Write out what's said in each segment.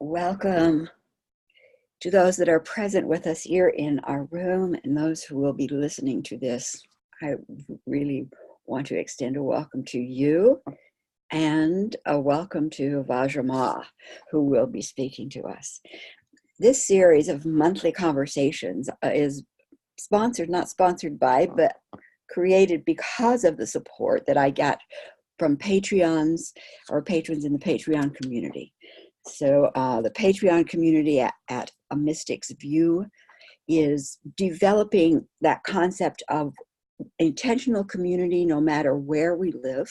Welcome to those that are present with us here in our room and those who will be listening to this. I really want to extend a welcome to you and a welcome to Vajra, who will be speaking to us. This series of monthly conversations is not sponsored by, but created because of the support that I get from Patreons or patrons in the Patreon community. So the Patreon community at A Mystic's View is developing that concept of intentional community no matter where we live.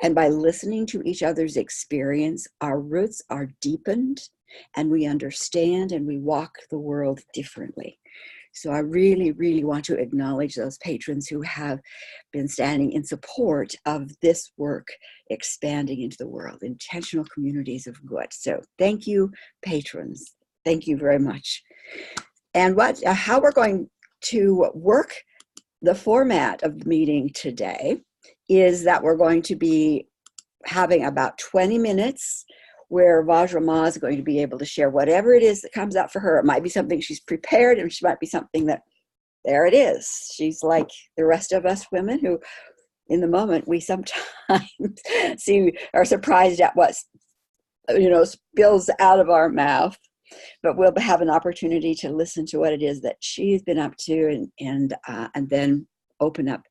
And by listening to each other's experience, our roots are deepened and we understand and we walk the world differently. So I really, really want to acknowledge those patrons who have been standing in support of this work expanding into the world, intentional communities of good. So thank you, patrons. Thank you very much. And how we're going to work the format of the meeting today is that we're going to be having about 20 minutes where Vajra is going to be able to share whatever it is that comes out for her. It might be something she's prepared, and she might be something that, there it is. She's like the rest of us women who, in the moment, we sometimes are surprised at what, spills out of our mouth. But we'll have an opportunity to listen to what it is that she's been up to, and then open up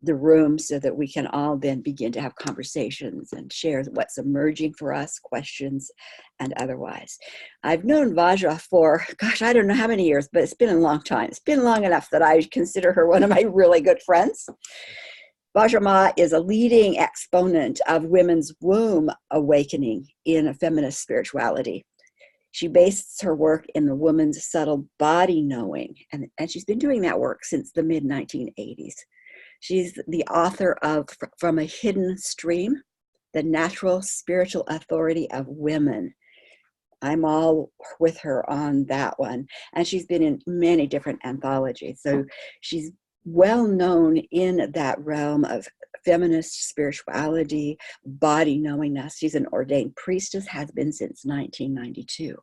the room so that we can all then begin to have conversations and share what's emerging for us, questions and otherwise. I've known Vajra for, I don't know how many years, but it's been a long time. It's been long enough that I consider her one of my really good friends. Vajra is a leading exponent of women's womb awakening in a feminist spirituality. She bases her work in the woman's subtle body knowing, and she's been doing that work since the mid-1980s. She's the author of From a Hidden Stream, The Natural Spiritual Authority of Women. I'm all with her on that one. And she's been in many different anthologies. So she's well known in that realm of feminist spirituality, body knowingness. She's an ordained priestess, has been since 1992.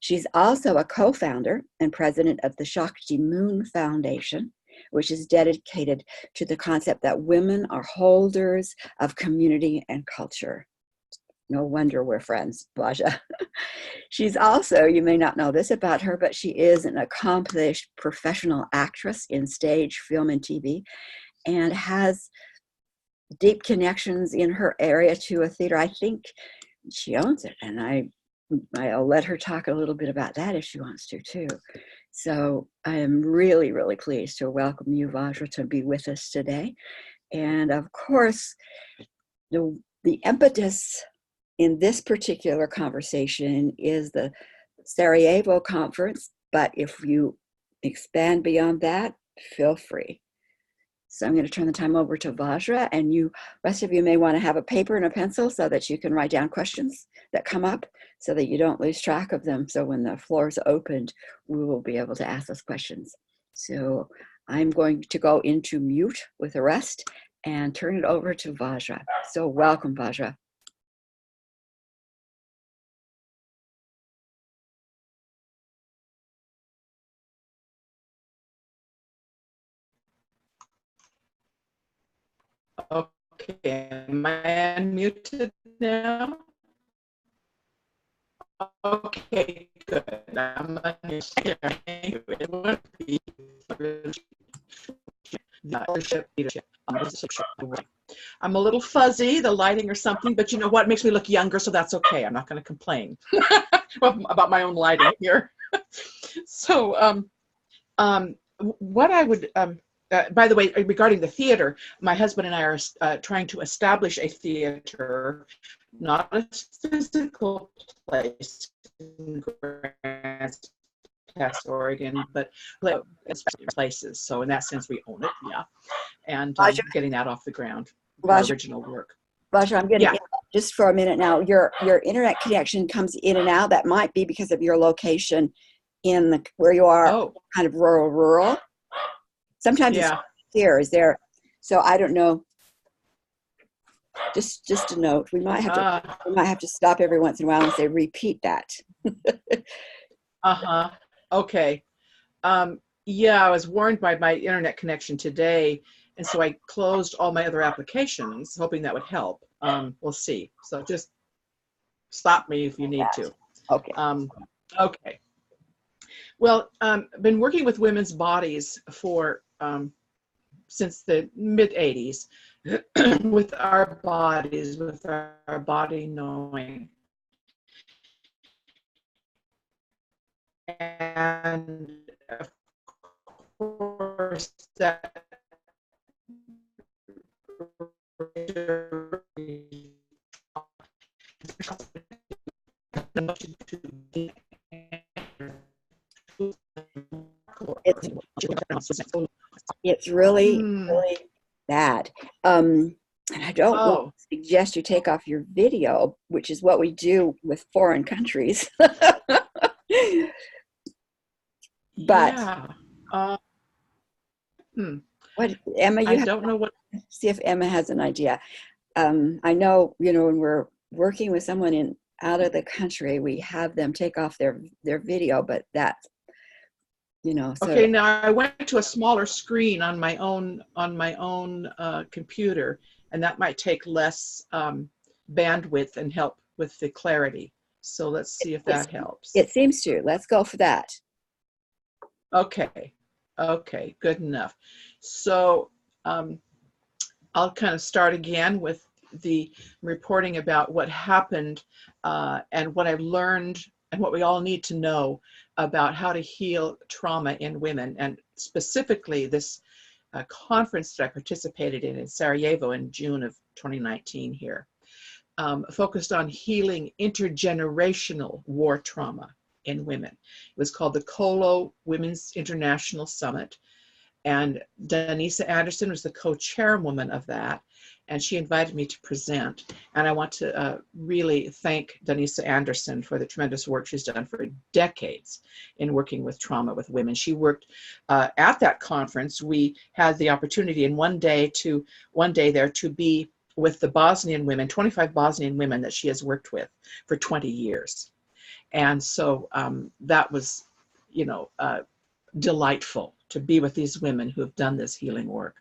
She's also a co-founder and president of the Shakti Moon Foundation, which is dedicated to the concept that women are holders of community and culture. No wonder we're friends, Vajra. She's also, you may not know this about her, but she is an accomplished professional actress in stage, film, and TV, and has deep connections in her area to a theater. I think she owns it, and I'll let her talk a little bit about that if she wants to too. So I am really, really pleased to welcome you, Vajra, to be with us today. And of course, the impetus in this particular conversation is the Sarajevo conference, but if you expand beyond that, feel free. So I'm going to turn the time over to Vajra, and rest of you may want to have a paper and a pencil so that you can write down questions that come up so that you don't lose track of them. So when the floor is opened, we will be able to ask those questions. So I'm going to go into mute with the rest and turn it over to Vajra. So welcome, Vajra. Okay, am I unmuted now? Okay, good. I'm I'm a little fuzzy, the lighting or something, but you know what, makes me look younger, so that's okay. I'm not going to complain about my own lighting here. So, what I would, by the way, regarding the theater, my husband and I are trying to establish a theater, not a physical place in Grants Pass, Oregon, but places. So in that sense, we own it, yeah. And getting that off the ground, our original work. Vajra, I'm going to just for a minute now. Your internet connection comes in and out. That might be because of your location in where you are, kind of rural. Sometimes it's here. Is there? So I don't know. Just a note. Uh, We might have to stop every once in a while and say, repeat that. uh-huh. Okay. Yeah, I was warned by my internet connection today, and so I closed all my other applications, hoping that would help. We'll see. So just stop me if you need to. Okay. Okay. Well, I've been working with women's bodies for since the mid 80s with our bodies, with our body knowing. And of course, that It's really, really bad. And I don't want Oh, to suggest you take off your video, which is what we do with foreign countries. But yeah. what, Emma, I you have don't know what. to see if Emma has an idea. I know, when we're working with someone out of the country, we have them take off their video, but that's, so Okay, now I went to a smaller screen on my own computer, and that might take less bandwidth and help with the clarity. So let's see if that helps. it seems to. Let's go for that. Okay, okay, good enough. So I'll kind of start again with the reporting about what happened and what I've learned and what we all need to know about how to heal trauma in women, and specifically this conference that I participated in Sarajevo in June of 2019 here, focused on healing intergenerational war trauma in women. It was called the Colo Women's International Summit, and Denisa Anderson was the co-chairwoman of that, and she invited me to present. And I want to really thank Denisa Anderson for the tremendous work she's done for decades in working with trauma with women. She worked at that conference. We had the opportunity in one day there to be with the Bosnian women, 25 Bosnian women that she has worked with for 20 years. And so that was, delightful to be with these women who have done this healing work.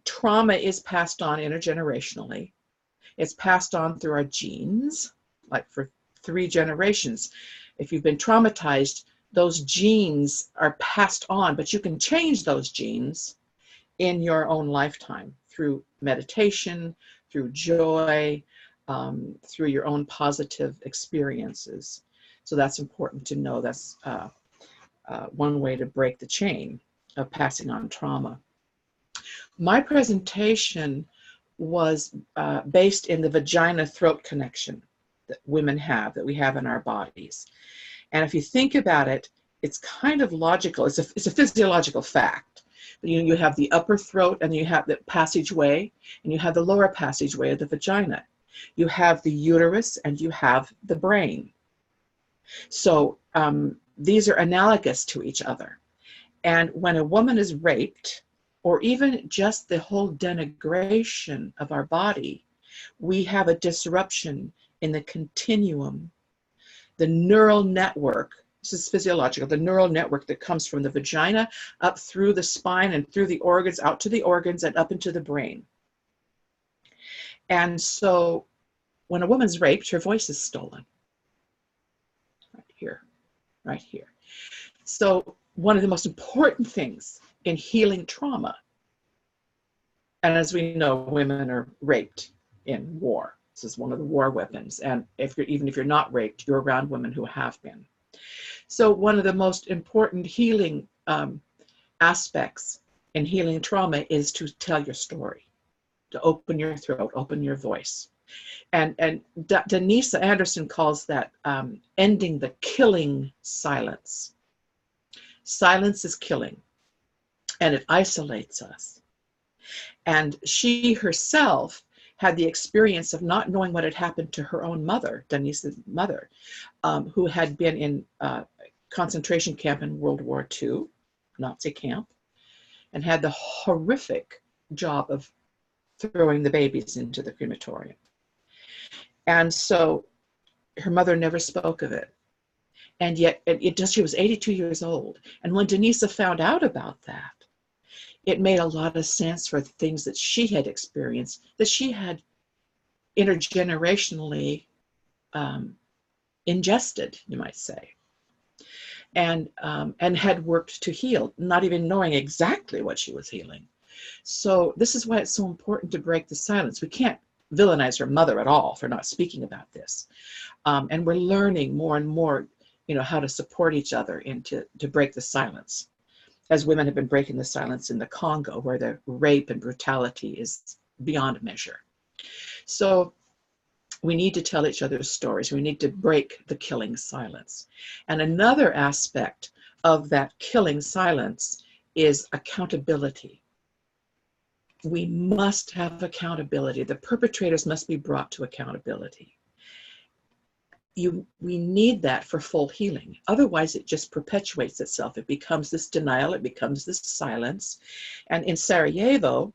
Trauma is passed on intergenerationally. It's passed on through our genes, like for 3 generations. If you've been traumatized, those genes are passed on, but you can change those genes in your own lifetime through meditation, through joy, through your own positive experiences. So that's important to know. That's one way to break the chain of passing on trauma. My presentation was based in the vagina-throat connection that women have, that we have in our bodies. And if you think about it, it's kind of logical. It's a physiological fact. You have the upper throat, and you have the passageway, and you have the lower passageway of the vagina. You have the uterus, and you have the brain. So these are analogous to each other. And when a woman is raped, or even just the whole denigration of our body, we have a disruption in the continuum, the neural network. This is physiological, the neural network that comes from the vagina up through the spine and through the organs, out to the organs and up into the brain. And so when a woman's raped, her voice is stolen. Right here. So one of the most important things in healing trauma, and as we know, women are raped in war. This is one of the war weapons. And even if you're not raped, you're around women who have been. So one of the most important healing aspects in healing trauma is to tell your story, to open your throat, open your voice. And Denisa Anderson calls that ending the killing silence. Silence is killing, and it isolates us. And she herself had the experience of not knowing what had happened to her own mother, Denise's mother, who had been in a concentration camp in World War II, Nazi camp, and had the horrific job of throwing the babies into the crematorium. And so her mother never spoke of it. And yet she was 82 years old. And when Denisa found out about that, it made a lot of sense for things that she had experienced, that she had intergenerationally ingested, you might say, and had worked to heal, not even knowing exactly what she was healing. So this is why it's so important to break the silence. We can't villainize her mother at all for not speaking about this. And we're learning more and more, how to support each other and to break the silence, as women have been breaking the silence in the Congo, where the rape and brutality is beyond measure. So we need to tell each other's stories. We need to break the killing silence. And another aspect of that killing silence is accountability. We must have accountability. The perpetrators must be brought to accountability. We need that for full healing. Otherwise, it just perpetuates itself. It becomes this denial. It becomes this silence. And in Sarajevo,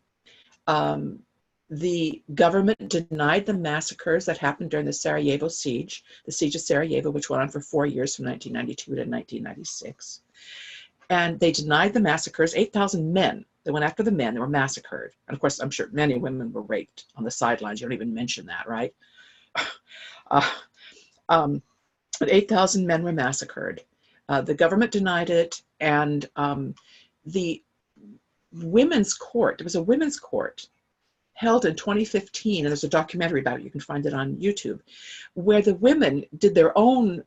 the government denied the massacres that happened during the Sarajevo siege, the siege of Sarajevo, which went on for 4 years from 1992 to 1996. And they denied the massacres. 8,000 men, they went after the men, they were massacred. And of course, I'm sure many women were raped on the sidelines. You don't even mention that, right? 8,000 men were massacred. The government denied it, and the women's court, it was a women's court held in 2015, and there's a documentary about it, you can find it on YouTube, where the women did their own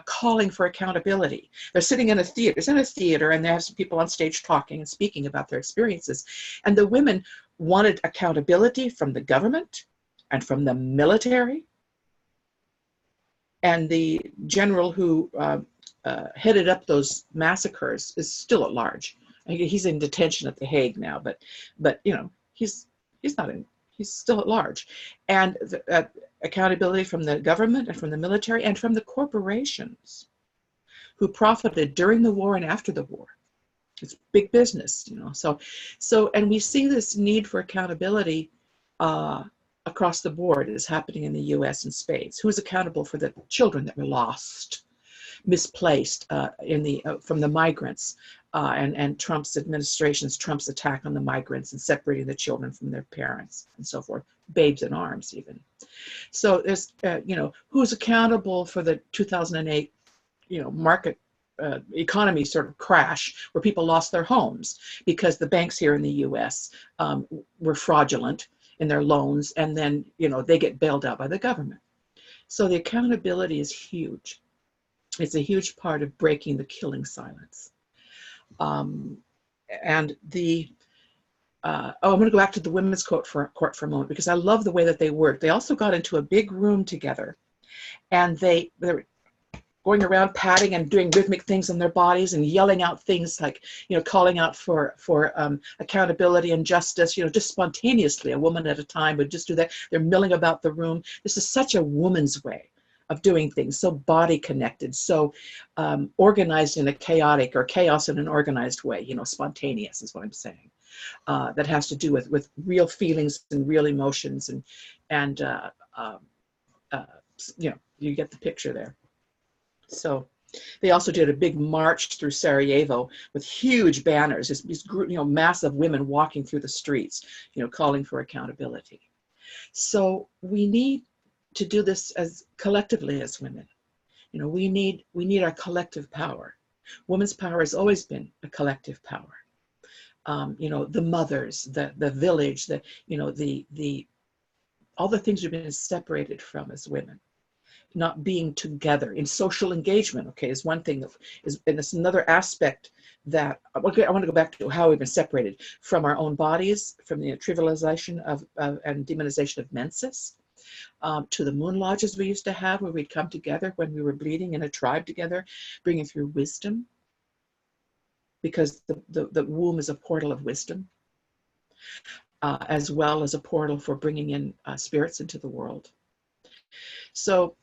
calling for accountability. They're sitting in a theater, and they have some people on stage talking and speaking about their experiences. And the women wanted accountability from the government and from the military. And the general who headed up those massacres is still at large. He's in detention at The Hague now, but he's still at large. And accountability from the government and from the military and from the corporations who profited during the war and after the war. It's big business, So, and we see this need for accountability across the board is happening in the U.S. in spades. Who's accountable for the children that were lost, misplaced from the migrants, and Trump's attack on the migrants and separating the children from their parents and so forth, babes in arms even. So there's, who's accountable for the 2008, market economy sort of crash where people lost their homes because the banks here in the U.S. Were fraudulent in their loans, and then they get bailed out by the government. So the accountability is huge. It's a huge part of breaking the killing silence. And I'm going to go back to the women's court for a moment, because I love the way that they worked. They also got into a big room together, and they were going around patting and doing rhythmic things on their bodies and yelling out things like, calling out for accountability and justice, just spontaneously. A woman at a time would just do that. They're milling about the room. This is such a woman's way of doing things, so body connected, so organized in a chaotic, or chaos in an organized way, spontaneous is what I'm saying. That has to do with real feelings and real emotions, and you get the picture there. So they also did a big march through Sarajevo with huge banners, these massive women walking through the streets, calling for accountability. So we need to do this as collectively as women. We need our collective power. Women's power has always been a collective power. The mothers, the village, all the things we've been separated from as women. Not being together in social engagement, is one thing and it's another aspect that I want to go back to, how we've been separated from our own bodies, from the trivialization and demonization of menses, to the moon lodges we used to have, where we'd come together when we were bleeding in a tribe together, bringing through wisdom, because the womb is a portal of wisdom, as well as a portal for bringing in spirits into the world. So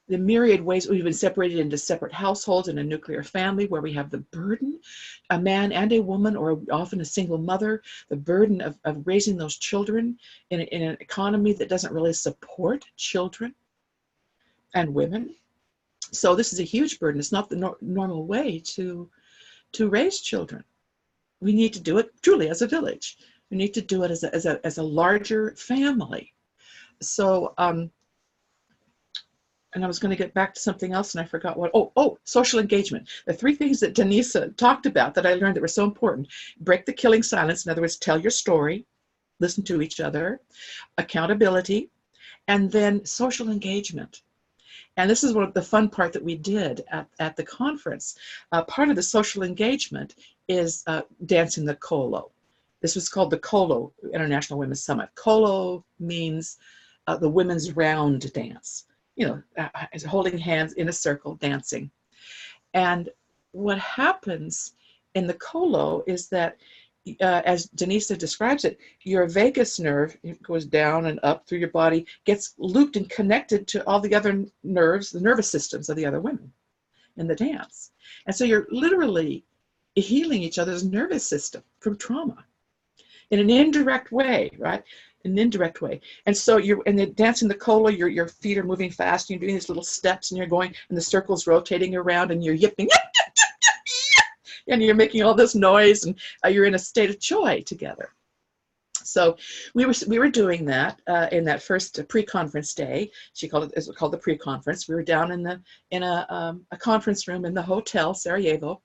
the myriad ways we've been separated into separate households in a nuclear family where we have the burden, a man and a woman, or often a single mother, the burden of raising those children in an economy that doesn't really support children and women. So this is a huge burden. It's not the normal way to raise children. We need to do it truly as a village. We need to do it as a larger family. So, and I was going to get back to something else and I forgot what. Oh, social engagement. The three things that Denisa talked about that I learned that were so important: break the killing silence. In other words, tell your story, listen to each other, accountability, and then social engagement. And this is one of the fun part that we did at the conference. Part of the social engagement is dancing the kolo. This was called the Kolo International Women's Summit. Kolo means the women's round dance. You know, holding hands in a circle, dancing. And what happens in the Kolo is that, as Denisa describes it, your vagus nerve, it goes down and up through your body, gets looped and connected to all the other nerves, the nervous systems of the other women in the dance. And so you're literally healing each other's nervous system from trauma in an indirect way, right? An indirect way. And so you're in the dancing the kolo, your feet are moving fast, and you're doing these little steps, and you're going, and the circle's rotating around, and you're yipping, and you're making all this noise, and you're in a state of joy together. So we were doing that in that first pre-conference day. It was called the pre-conference. We were down in a conference room in the hotel Sarajevo,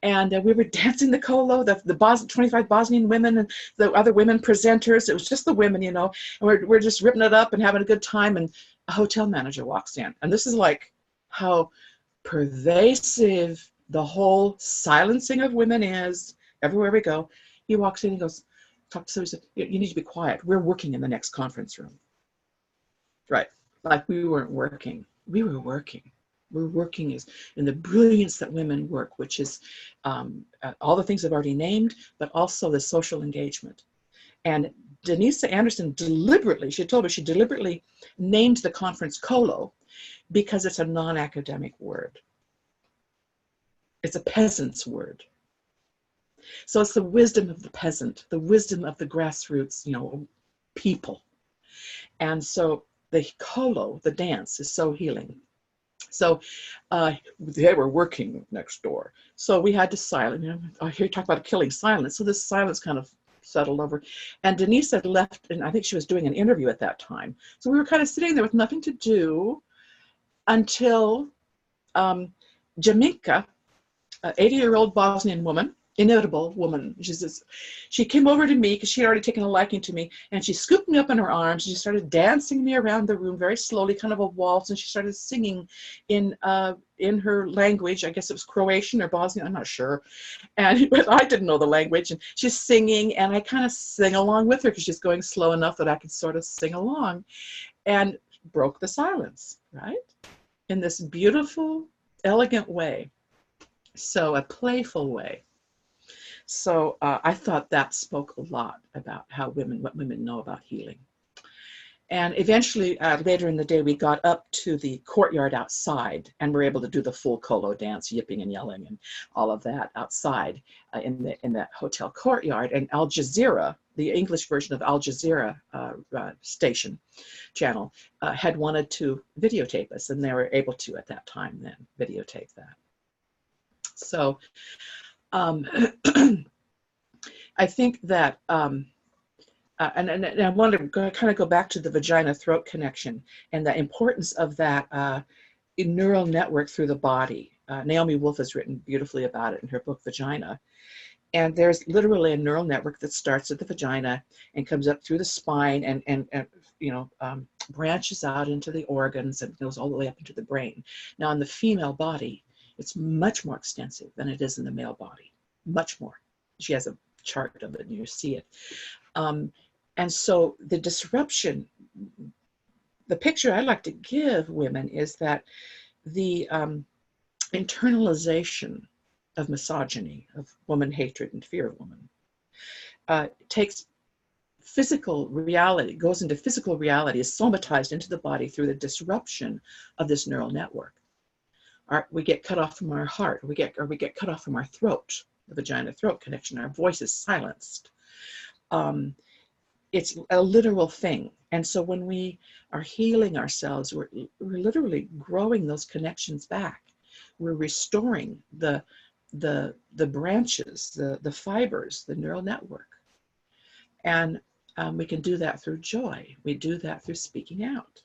and we were dancing the kolo. The 25 Bosnian women and the other women presenters. It was just the women, you know, and we're just ripping it up and having a good time. And a hotel manager walks in, and this is like how pervasive the whole silencing of women is everywhere we go. He walks in and goes, talk to somebody, said, you need to be quiet. We're working in the next conference room. Right. Like we weren't working. We were working. We're working is in the brilliance that women work, which is all the things I've already named, but also the social engagement. And Denisa Anderson deliberately, she told me she deliberately named the conference Kolo because it's a non-academic word. It's a peasant's word. So it's the wisdom of the peasant, the wisdom of the grassroots, you know, people. And so the kolo, the dance, is so healing. So they were working next door. So we had to silence. You know, I hear you talk about killing silence. So this silence kind of settled over. And Denise had left, and I think she was doing an interview at that time. So we were kind of sitting there with nothing to do until Jaminka, an 80-year-old Bosnian woman, inevitable woman. She came over to me because she had already taken a liking to me, and she scooped me up in her arms. And she started dancing me around the room very slowly, kind of a waltz, and she started singing in her language. I guess it was Croatian or Bosnian, I'm not sure. But I didn't know the language, and she's singing, and I kind of sing along with her because she's going slow enough that I could sort of sing along, and broke the silence, right? In this beautiful, elegant way. So a playful way. So I thought that spoke a lot about what women know about healing. And eventually, later in the day, we got up to the courtyard outside and were able to do the full kolo dance, yipping and yelling and all of that outside in that hotel courtyard. And Al Jazeera, the English version of Al Jazeera station channel, had wanted to videotape us, and they were able to at that time then videotape that. So I think that, and I want to kind of go back to the vagina-throat connection and the importance of that neural network through the body. Naomi Wolf has written beautifully about it in her book, Vagina. And there's literally a neural network that starts at the vagina and comes up through the spine and you know, branches out into the organs and goes all the way up into the brain. Now, in the female body, it's much more extensive than it is in the male body, much more. She has a chart of it and you see it. And so the disruption, the picture I like to give women is that the internalization of misogyny, of woman hatred and fear of woman, takes physical reality, goes into physical reality, is somatized into the body through the disruption of this neural network. We get cut off from our heart, or we get cut off from our throat, the vagina-throat connection. Our voice is silenced. It's a literal thing. And so when we are healing ourselves, we're literally growing those connections back. We're restoring the branches, the fibers, the neural network. And we can do that through joy. We do that through speaking out.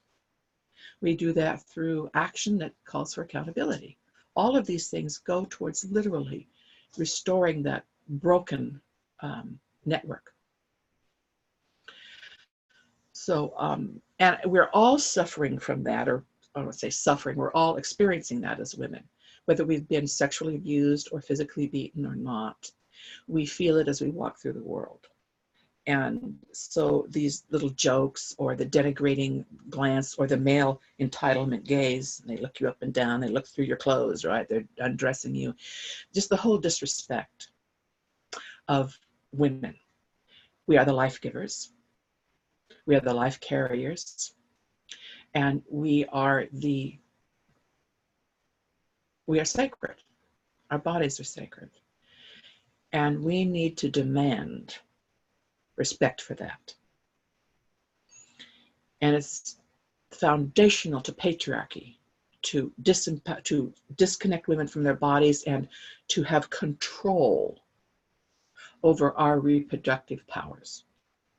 We do that through action that calls for accountability. All of these things go towards literally restoring that broken network. So, and we're all suffering from that, or I don't say suffering, we're all experiencing that as women, whether we've been sexually abused or physically beaten or not. We feel it as we walk through the world. And so these little jokes, or the denigrating glance, or the male entitlement gaze, they look you up and down, they look through your clothes, right? They're undressing you. Just the whole disrespect of women. We are the life givers. We are the life carriers. And we are sacred. Our bodies are sacred. And we need to demand respect for that. And it's foundational to patriarchy to disconnect women from their bodies and to have control over our reproductive powers.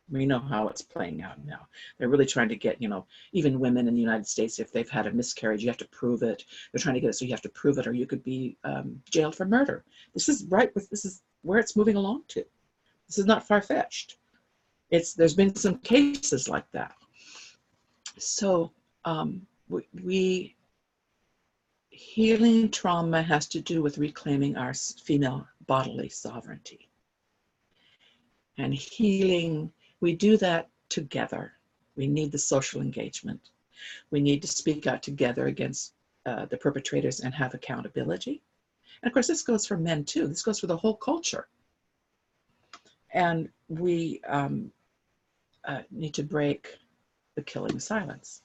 We know how it's playing out now. They're really trying to get, even women in the United States, if they've had a miscarriage, you have to prove it. They're trying to get it so you have to prove it, or you could be jailed for murder. This is where it's moving along to. This is not far-fetched. There's been some cases like that. So healing trauma has to do with reclaiming our female bodily sovereignty. And healing, we do that together. We need the social engagement. We need to speak out together against the perpetrators and have accountability. And of course, this goes for men too. This goes for the whole culture. And we need to break the killing silence.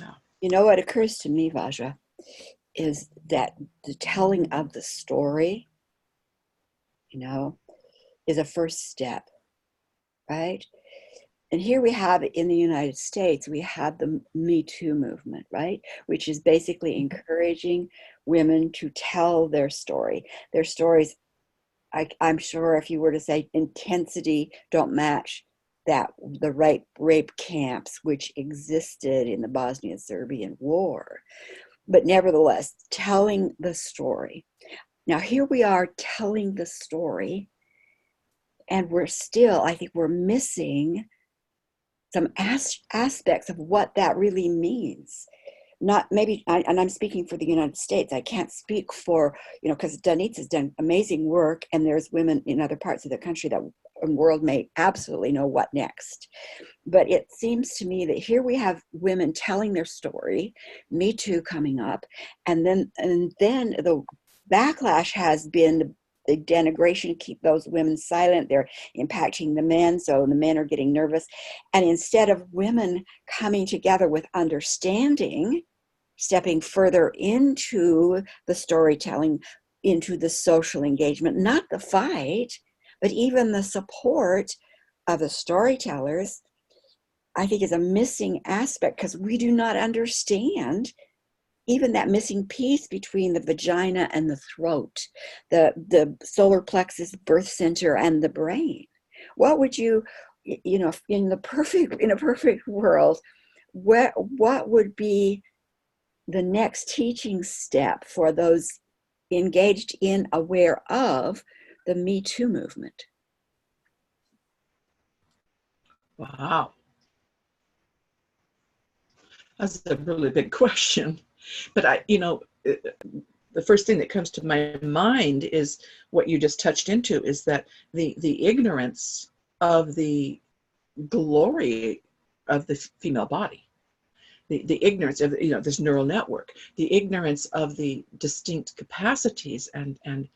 Yeah. You know what occurs to me, Vajra, is that the telling of the story, is a first step, right? And here we have in the United States, we have the Me Too movement, right? Which is basically encouraging women to tell their story. Their stories, I'm sure if you were to say intensity, don't match the rape camps which existed in the Bosnian-Serbian War. But nevertheless, telling the story. Now here we are telling the story, and I think we're missing some aspects of what that really means. And I'm speaking for the United States. I can't speak for, because Danitza's done amazing work, and there's women in other parts of the country that world may absolutely know what next. But it seems to me that here we have women telling their story, Me Too coming up, and then the backlash has been the denigration, keep those women silent. They're impacting the men, so the men are getting nervous. And instead of women coming together with understanding, stepping further into the storytelling, into the social engagement, not the fight, but even the support of the storytellers, I think is a missing aspect, because we do not understand even that missing piece between the vagina and the throat, the solar plexus, birth center, and the brain. What would you, in a perfect world, what would be the next teaching step for those engaged in, aware of the Me Too movement? Wow. That's a really big question. But the first thing that comes to my mind is what you just touched into, is that the ignorance of the glory of the female body, the ignorance of this neural network, the ignorance of the distinct capacities and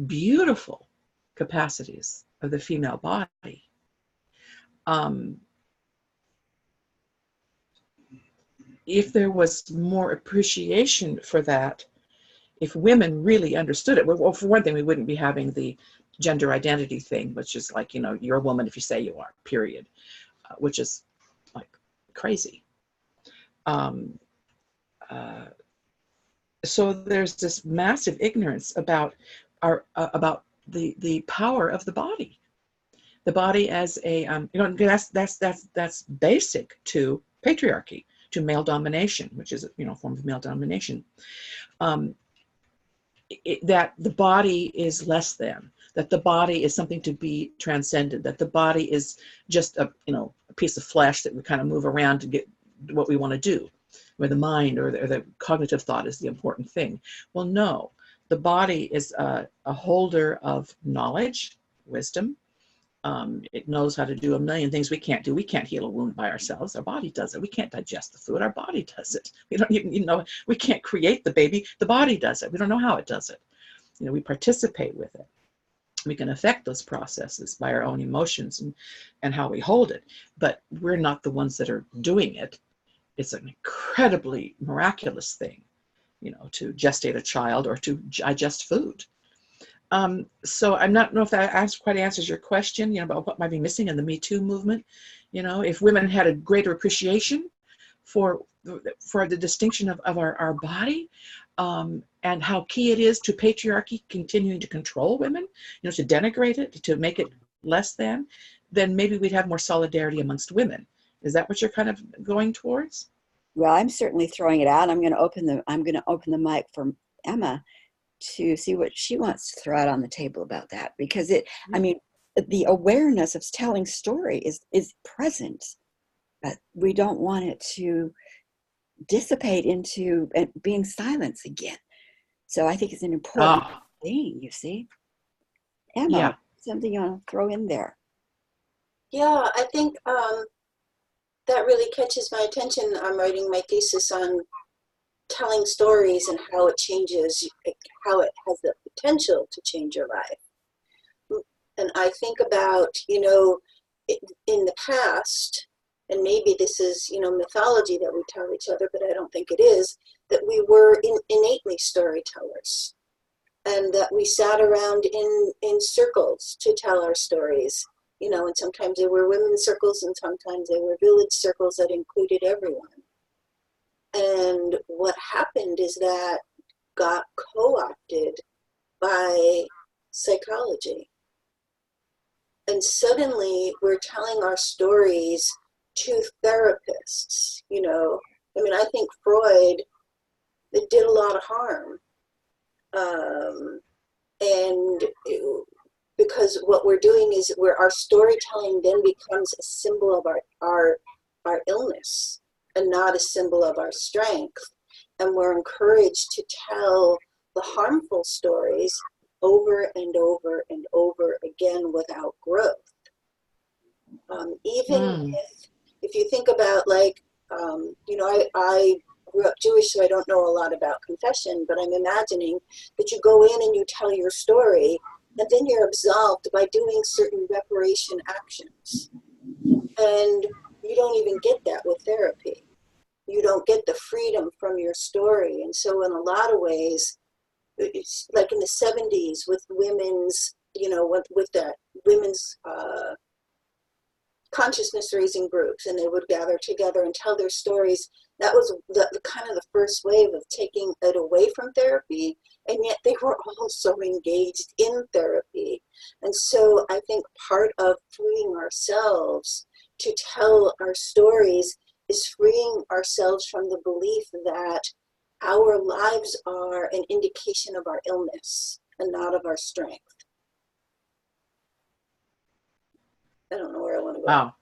beautiful capacities of the female body. If there was more appreciation for that, if women really understood it, well, for one thing, we wouldn't be having the gender identity thing, which is like, you're a woman if you say you are, period, which is like crazy. So there's this massive ignorance about about the power of the body as a that's basic to patriarchy, to male domination, which is a form of male domination. That the body is less than, that the body is something to be transcended, that the body is just a piece of flesh that we kind of move around to get what we want to do, where the mind or the cognitive thought is the important thing. Well, no, the body is a holder of knowledge, wisdom. It knows how to do a million things we can't do. We can't heal a wound by ourselves. Our body does it. We can't digest the food. Our body does it. We don't even, we can't create the baby. The body does it. We don't know how it does it. We participate with it. We can affect those processes by our own emotions and how we hold it. But we're not the ones that are doing it. It's an incredibly miraculous thing, to gestate a child or to digest food. So I'm not know if that quite answers your question, about what might be missing in the Me Too movement. If women had a greater appreciation for the distinction of our body, and how key it is to patriarchy continuing to control women, to denigrate it, to make it less than, then maybe we'd have more solidarity amongst women. Is that what you're kind of going towards? Well, I'm certainly throwing it out. I'm going to open the mic for Emma to see what she wants to throw out on the table about that, because the awareness of telling story is present, but we don't want it to dissipate into being silence again. So I think it's an important thing, you see. Emma, yeah. Something you want to throw in there? Yeah, I think that really catches my attention. I'm writing my thesis on telling stories and how it changes, how it has the potential to change your life. And I think about, in the past, and maybe this is, mythology that we tell each other, but I don't think it is, that we were innately storytellers, and that we sat around in circles to tell our stories, and sometimes they were women's circles and sometimes they were village circles that included everyone. And what happened is that got co-opted by psychology. And suddenly we're telling our stories to therapists, I think Freud, it did a lot of harm. Because what we're doing is our storytelling then becomes a symbol of our illness and not a symbol of our strength. And we're encouraged to tell the harmful stories over and over and over again without growth. If you think about I grew up Jewish, so I don't know a lot about confession, but I'm imagining that you go in and you tell your story, and then you're absolved by doing certain reparation actions. And you don't even get that with therapy. You don't get the freedom from your story. And so in a lot of ways, it's like in the 70s with women's, with that women's consciousness raising groups, and they would gather together and tell their stories. That was the kind of the first wave of taking it away from therapy, and yet they were all so engaged in therapy. And so I think part of freeing ourselves to tell our stories is freeing ourselves from the belief that our lives are an indication of our illness and not of our strength. I don't know where I want to go. Wow.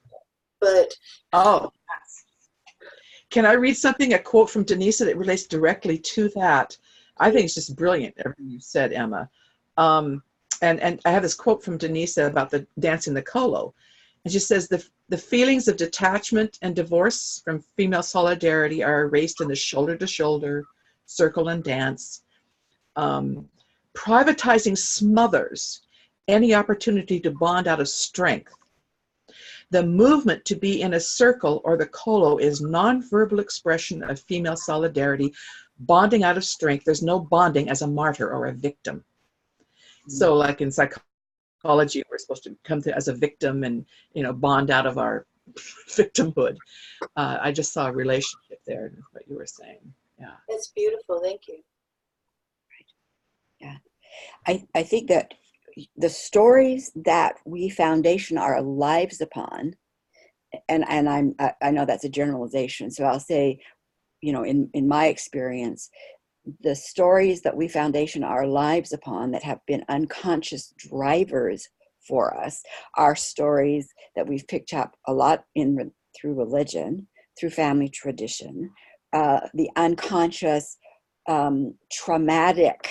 But can I read something, a quote from Denise that relates directly to that? I think it's just brilliant, everything you said, Emma. And I have this quote from Denise about the dancing the colo. And she says, the feelings of detachment and divorce from female solidarity are erased in the shoulder-to-shoulder, circle and dance. Privatizing smothers any opportunity to bond out of strength. The movement to be in a circle or the kolo is nonverbal expression of female solidarity, bonding out of strength. There's no bonding as a martyr or a victim. So like in psychology, we're supposed to come to as a victim and, you know, bond out of our victimhood. I just saw a relationship there in what you were saying. Yeah. That's beautiful. Thank you. Yeah. I think that the stories that we foundation our lives upon, and I know that's a generalization, so I'll say, you know, in my experience, the stories that we foundation our lives upon that have been unconscious drivers for us are stories that we've picked up a lot through religion, through family tradition, the unconscious traumatic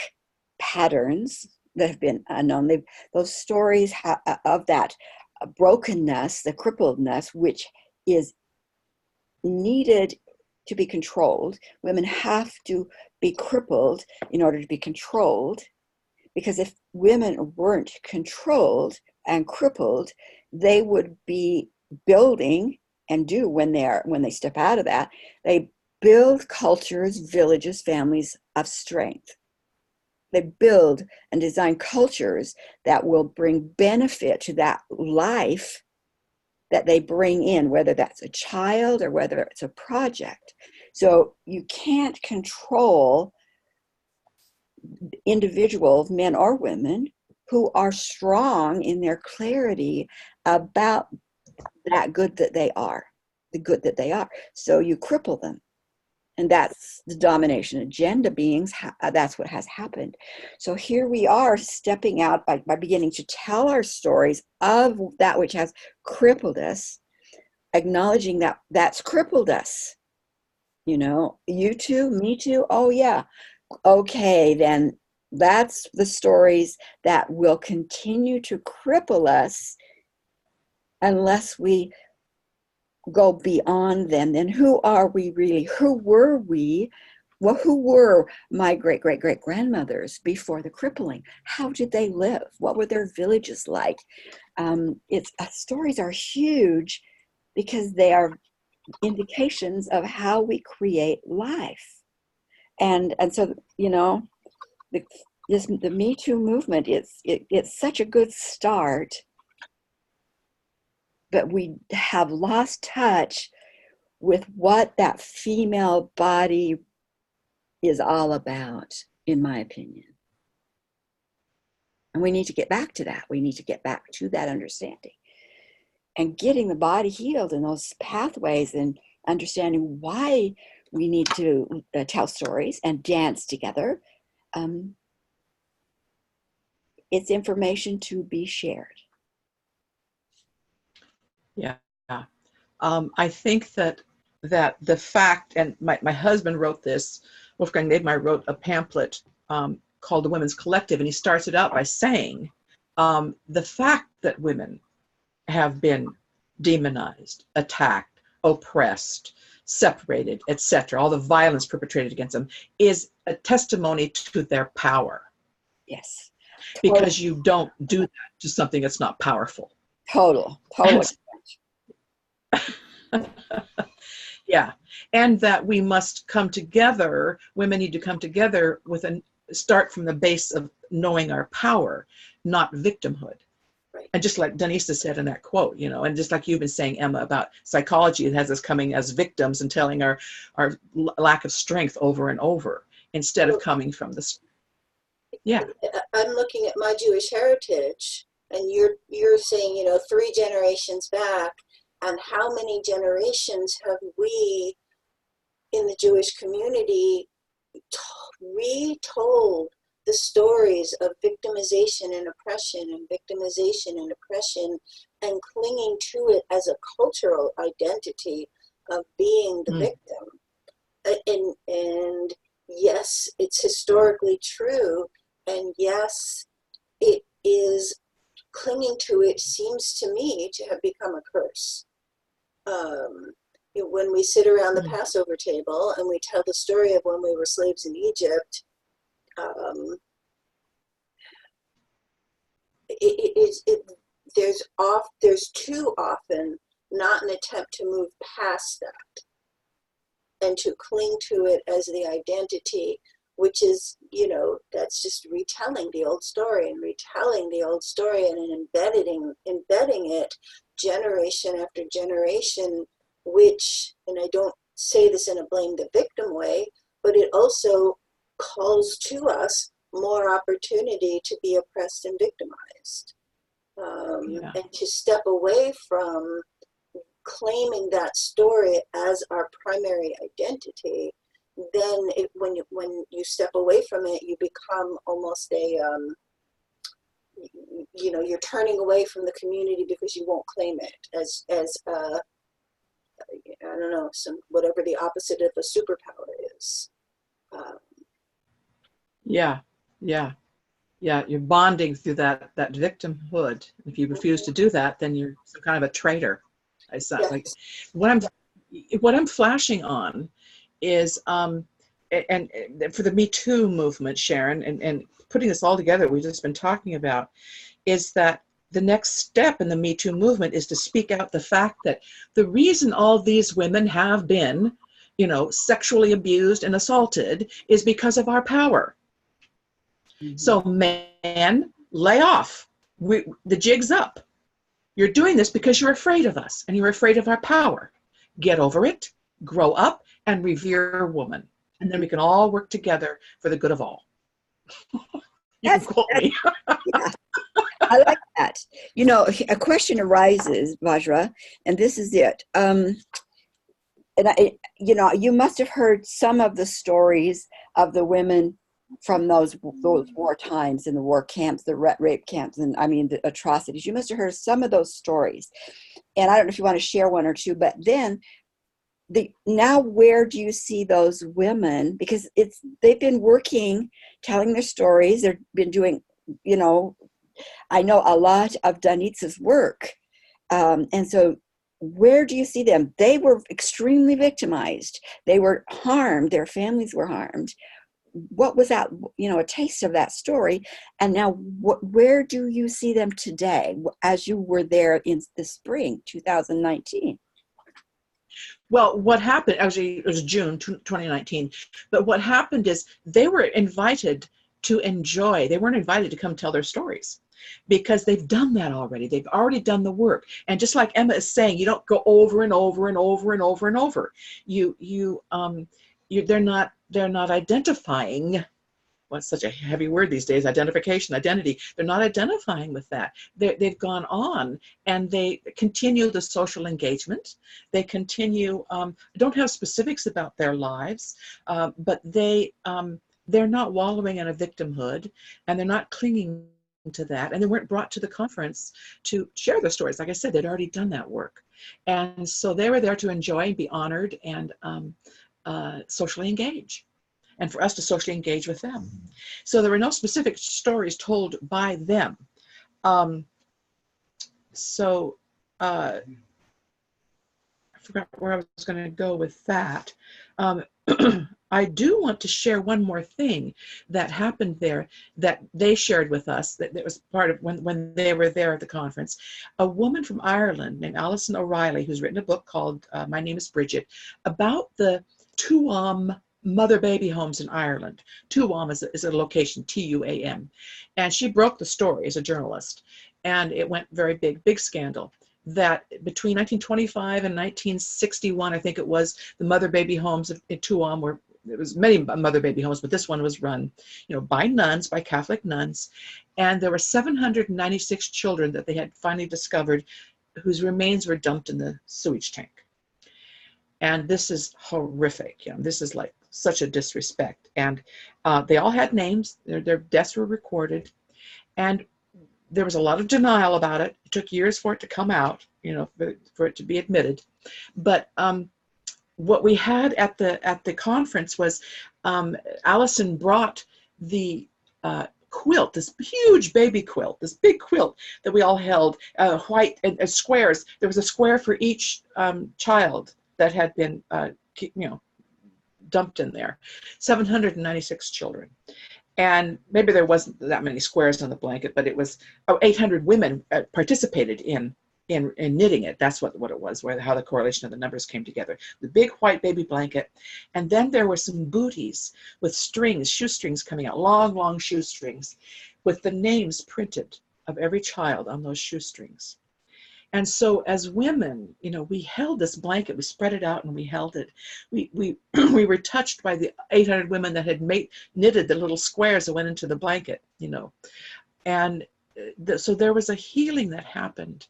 patterns that have been unknown. Those stories of that brokenness, the crippledness, which is needed to be controlled. Women have to be crippled in order to be controlled, because if women weren't controlled and crippled, they would be building, and do when they step out of that, they build cultures, villages, families of strength. They build and design cultures that will bring benefit to that life that they bring in, whether that's a child or whether it's a project. So you can't control individuals, men or women, who are strong in their clarity about that good that they are, the good that they are. So you cripple them. And that's the domination agenda beings. That's what has happened. So here we are stepping out by beginning to tell our stories of that which has crippled us, acknowledging that that's crippled us. You know, you too, me too. Oh yeah. Okay, then that's the stories that will continue to cripple us unless we go beyond them. Then who are we really? Who were we? Well, who were my great-great-great-grandmothers before the crippling? How did they live? What were their villages like? Stories are huge because they are indications of how we create life. And so, you know, the Me Too movement, it's such a good start, but we have lost touch with what that female body is all about, in my opinion. And we need to get back to that. We need to get back to that understanding and getting the body healed in those pathways, and understanding why we need to tell stories and dance together. It's information to be shared. Yeah. I think that the fact, and my husband wrote this, Wolfgang Nebenmeyer wrote a pamphlet called The Women's Collective, and he starts it out by saying, the fact that women have been demonized, attacked, oppressed, separated, etc., all the violence perpetrated against them, is a testimony to their power. Yes. Because you don't do that to something that's not powerful. Total. Yeah. And that we must come together, women need to come together with start from the base of knowing our power, not victimhood. Right. And just like Denisa said in that quote, you know, and just like you've been saying, Emma, about psychology, it has us coming as victims and telling our lack of strength over and over, instead of coming from the. Yeah. I'm looking at my Jewish heritage, and you're saying, you know, 3 generations back, and how many generations have we in the Jewish community retold the stories of victimization and oppression and victimization and oppression, and clinging to it as a cultural identity of being the victim. And yes, it's historically true. And yes, it is, clinging to it seems to me to have become a curse. When we sit around the Passover table and we tell the story of when we were slaves in Egypt, there's too often not an attempt to move past that and to cling to it as the identity, which is, that's just retelling the old story and retelling the old story and embedding it generation after generation, which, and I don't say this in a blame the victim way, but it also calls to us more opportunity to be oppressed and victimized. And to step away from claiming that story as our primary identity, then when you step away from it, you become almost a, you're turning away from the community because you won't claim it as I don't know, whatever the opposite of a superpower is. Yeah, you're bonding through that victimhood. If you refuse to do that, then you're some kind of a traitor. I said, Yes. like, what I'm flashing on is, and for the Me Too movement, Sharon, and putting this all together, we've just been talking about, is that the next step in the Me Too movement is to speak out the fact that the reason all these women have been, sexually abused and assaulted is because of our power. Mm-hmm. So man, lay off. The jig's up. You're doing this because you're afraid of us and you're afraid of our power. Get over it, grow up, and revere woman. And then we can all work together for the good of all. You can quote me. Yeah. I like that. A question arises, Vajra, and this is it. And you must have heard some of the stories of the women from those war times in the war camps, the rape camps, and the atrocities. You must have heard some of those stories. And I don't know if you want to share one or two, but then now where do you see those women? Because they've been working, telling their stories. They've been doing, I know a lot of Danitza's work. And so where do you see them? They were extremely victimized. They were harmed. Their families were harmed. What was that, a taste of that story? And now where do you see them today as you were there in the spring 2019? Well, what happened, actually, it was June 2019, but what happened is they were invited to enjoy. They weren't invited to come tell their stories because they've done that already. They've already done the work. And just like Emma is saying, you don't go over and over and over and over and over. They're not identifying. What's such a heavy word these days? Identification, identity. They're not identifying with that. They've gone on and they continue the social engagement. They continue. Don't have specifics about their lives, but they're not wallowing in a victimhood, and they're not clinging to that. And they weren't brought to the conference to share their stories. Like I said, they'd already done that work, and so they were there to enjoy and be honored and socially engage, and for us to socially engage with them. So there were no specific stories told by them. I forgot where I was going to go with that. I do want to share one more thing that happened there that they shared with us, that was part of when they were there at the conference. A woman from Ireland named Alison O'Reilly, who's written a book called My Name is Bridget, about the Tuam mother-baby homes in Ireland. Tuam is a location, Tuam. And she broke the story as a journalist. And it went very big scandal. That between 1925 and 1961, I think it was, the mother-baby homes in Tuam were, there was many mother-baby homes, but this one was run, by nuns, by Catholic nuns. And there were 796 children that they had finally discovered whose remains were dumped in the sewage tank. And this is horrific. This is like such a disrespect. And they all had names. Their deaths were recorded. And there was a lot of denial about it. It took years for it to come out, for it to be admitted. But what we had at the conference was Alison brought the quilt, this huge baby quilt, this big quilt that we all held, white and squares. There was a square for each child that had been, dumped in there. 796 children. And maybe there wasn't that many squares on the blanket, but it was 800 women participated in knitting it. That's what it was, how the correlation of the numbers came together. The big white baby blanket, and then there were some booties with strings, shoestrings coming out, long, long shoestrings, with the names printed of every child on those shoestrings. And so as women, we held this blanket, we spread it out and we held it. We we were touched by the 800 women that had knitted the little squares that went into the blanket, And so there was a healing that happened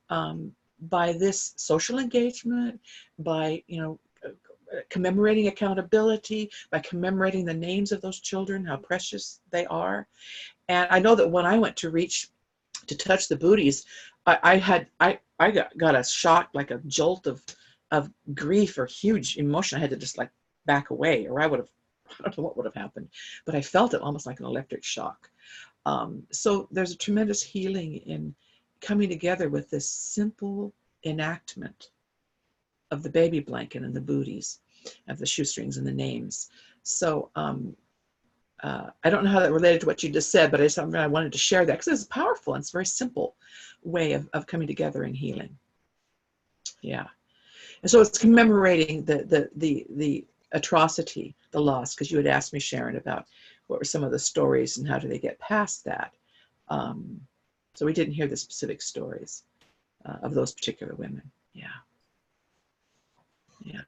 by this social engagement, by, commemorating accountability, by commemorating the names of those children, how precious they are. And I know that when I went to touch the booties, I got a shock, like a jolt of grief or huge emotion. I had to just like back away, or I don't know what would have happened, but I felt it almost like an electric shock. So there's a tremendous healing in coming together with this simple enactment of the baby blanket and the booties, of the shoestrings and the names. So I don't know how that related to what you just said, but I wanted to share that because it's powerful and it's a very simple way of coming together and healing. Yeah. And so it's commemorating the atrocity, the loss, because you had asked me, Sharon, about what were some of the stories and how do they get past that. So we didn't hear the specific stories of those particular women. Yeah. Yeah.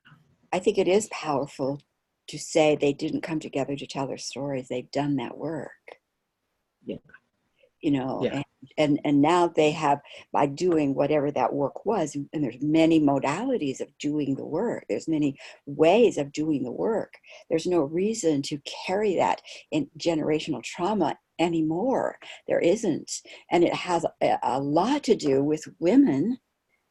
I think it is powerful to say they didn't come together to tell their stories. They've done that work. Yeah. Yeah. And now they have, by doing whatever that work was, and there's many modalities of doing the work. There's many ways of doing the work. There's no reason to carry that in generational trauma anymore. There isn't. And it has a lot to do with women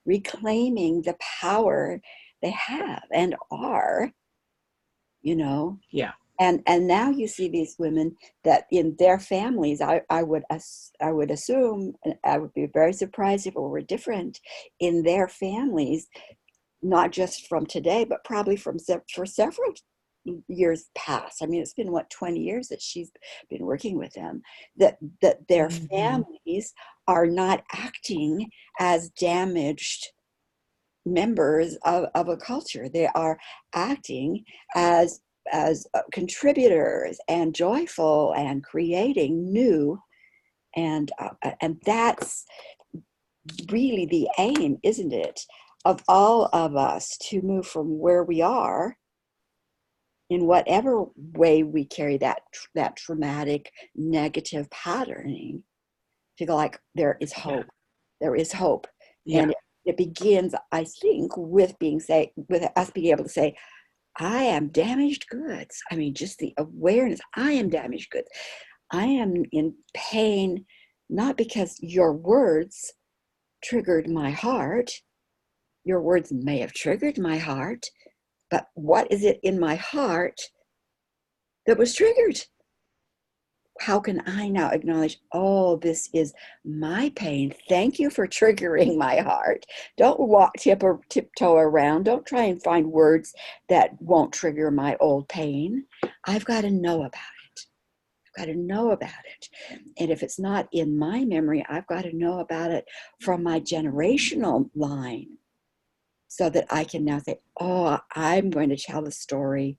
reclaiming the power they have and are, Yeah. And now you see these women that in their families, I would assume, I would be very surprised if it were different in their families, not just from today, but probably for several years past. I mean, it's been 20 years that she's been working with them, that their families are not acting as damaged members of a culture. They are acting as contributors and joyful and creating new, and that's really the aim, isn't it, of all of us, to move from where we are, in whatever way we carry that traumatic negative patterning, to go like, there is hope. There is hope. Yeah. And it begins, I think, with us being able to say, I am damaged goods. I mean, just the awareness, I am damaged goods. I am in pain, not because your words triggered my heart. Your words may have triggered my heart, but what is it in my heart that was triggered? How can I now acknowledge, oh, this is my pain. Thank you for triggering my heart. Don't tiptoe around. Don't try and find words that won't trigger my old pain. I've got to know about it. I've got to know about it. And if it's not in my memory, I've got to know about it from my generational line, so that I can now say, oh, I'm going to tell the story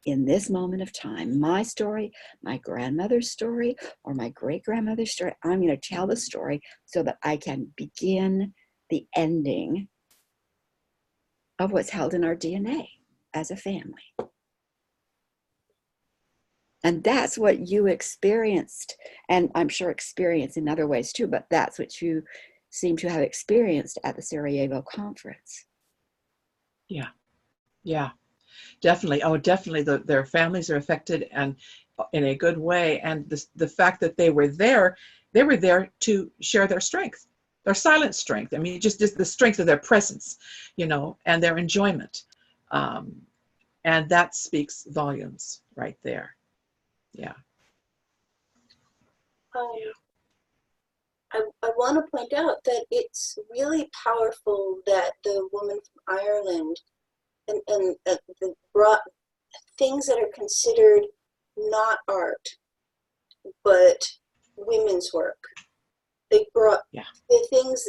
in this moment of time, my story, my grandmother's story, or my great-grandmother's story. I'm going to tell the story so that I can begin the ending of what's held in our DNA as a family. And that's what you experienced, and I'm sure experienced in other ways too, but that's what you seem to have experienced at the Sarajevo conference. Yeah. Yeah. Definitely. Oh, definitely. Their families are affected, and in a good way. And the fact that they were there to share their strength, their silent strength. I mean, just the strength of their presence, and their enjoyment. And that speaks volumes right there. Yeah. I want to point out that it's really powerful that the woman from Ireland and brought things that are considered not art but women's work. They brought Yeah. the things,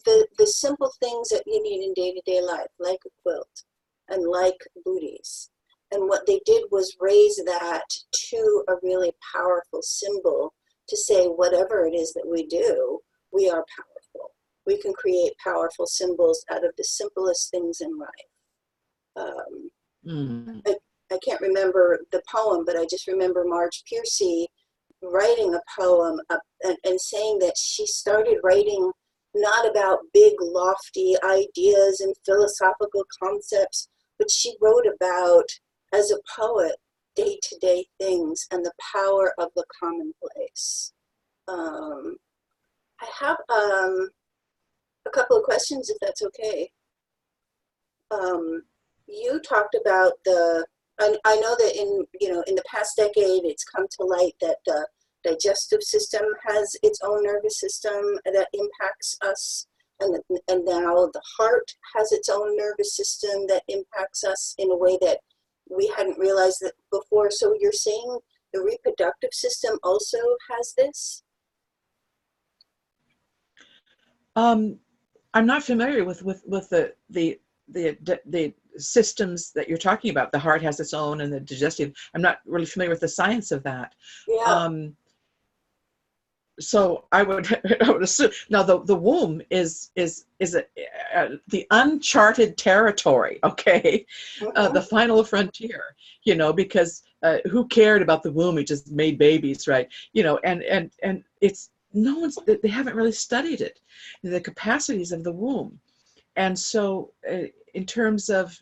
the simple things that you need in day-to-day life, like a quilt and like booties. And what they did was raise that to a really powerful symbol to say whatever it is that we do, we are powerful. We can create powerful symbols out of the simplest things in life. I can't remember the poem, but I just remember Marge Piercy writing a poem and saying that she started writing not about big lofty ideas and philosophical concepts, but she wrote about, as a poet, day-to-day things and the power of the commonplace. I have a couple of questions, if that's okay. You talked about I know that in the past decade, it's come to light that the digestive system has its own nervous system that impacts us, and now the heart has its own nervous system that impacts us in a way that we hadn't realized that before. So you're saying the reproductive system also has this? I'm not familiar with the systems that you're talking about. The heart has its own, and the digestive. I'm not really familiar with the science of that. Yeah. So I would assume now the womb is the uncharted territory. Okay, the final frontier. Because who cared about the womb? It just made babies, right? And it's they haven't really studied it, the capacities of the womb. And so in terms of,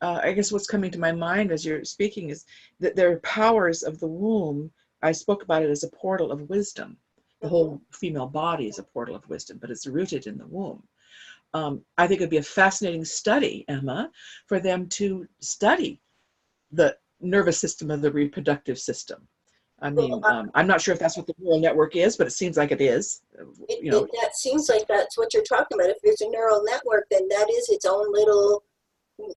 I guess what's coming to my mind as you're speaking is that there are powers of the womb. I spoke about it as a portal of wisdom. The whole female body is a portal of wisdom, but it's rooted in the womb. I think it'd be a fascinating study, Emma, for them to study the nervous system of the reproductive system. I mean, I'm not sure if that's what the neural network is, but it seems like it is. That seems like that's what you're talking about. If there's a neural network, then that is its own little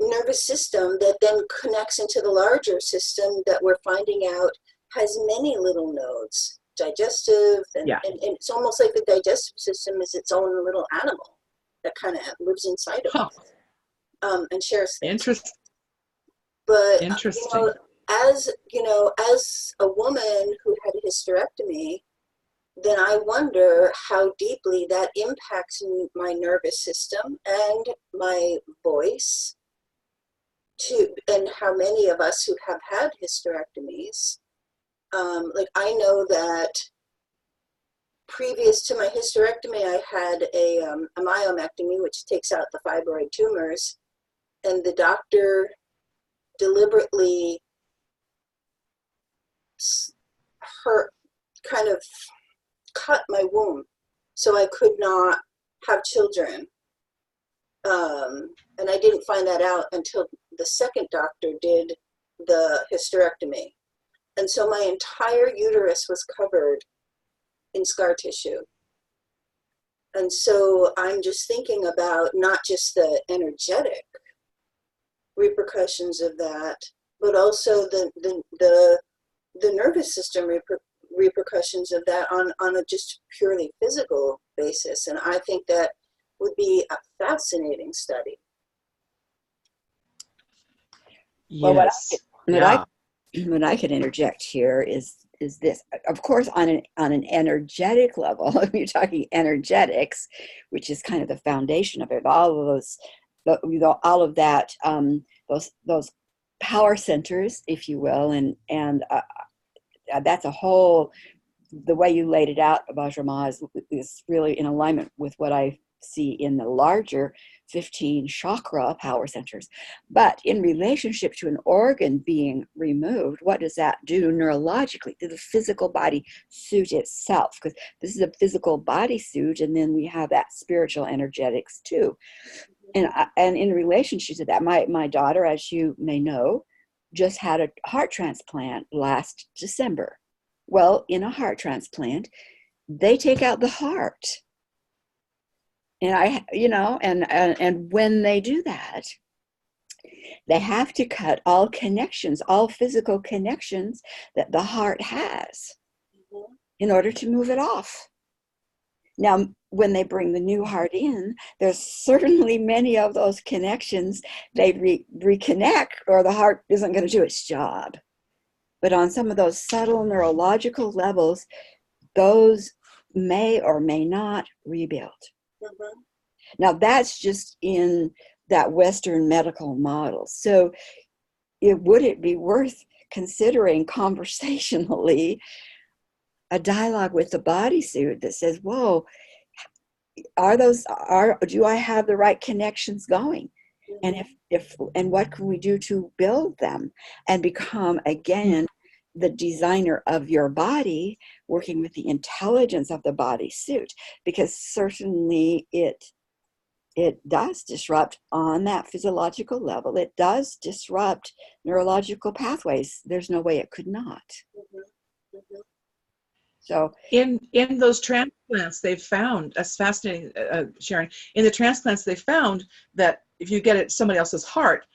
nervous system that then connects into the larger system that we're finding out has many little nodes, digestive, and it's almost like the digestive system is its own little animal that kind of lives inside of us and shares things. Interesting. But interesting. as a woman who had a hysterectomy, then I wonder how deeply that impacts my nervous system and my voice, and how many of us who have had hysterectomies, like I know that previous to my hysterectomy, I had a myomectomy, which takes out the fibroid tumors, and the doctor deliberately kind of cut my womb so I could not have children. And I didn't find that out until the second doctor did the hysterectomy. And so my entire uterus was covered in scar tissue. And so I'm just thinking about not just the energetic repercussions of that, but also the nervous system repercussions of that on a just purely physical basis. And I think that would be a fascinating study. Yes. Well, what I can interject here is this. Of course, on an energetic level, if you're talking energetics, which is kind of the foundation of it, all of those, all of that, those power centers, if you will, and that's a whole. The way you laid it out, Vajra, is really in alignment with what I see in the larger 15 chakra power centers. But in relationship to an organ being removed, what does that do neurologically to the physical body suit itself? Because this is a physical body suit, and then we have that spiritual energetics too. And in relationship to that, my daughter, as you may know, just had a heart transplant last December. Well, in a heart transplant, they take out the heart. And and when they do that, they have to cut all connections, all physical connections that the heart has. in order to move it off. Now, when they bring the new heart in, there's certainly many of those connections they reconnect, or the heart isn't going to do its job. But on some of those subtle neurological levels, those may or may not rebuild. Mm-hmm. Now, that's just in that Western medical model. So would it be worth considering conversationally a dialogue with the bodysuit that says, whoa, do I have the right connections going? And and what can we do to build them and become again the designer of your body, working with the intelligence of the bodysuit? Because certainly it does disrupt on that physiological level. It does disrupt neurological pathways. There's no way it could not. Mm-hmm. Mm-hmm. So in those transplants, they've found, that's fascinating, Sharon. In the transplants, they found that if you get somebody else's heart,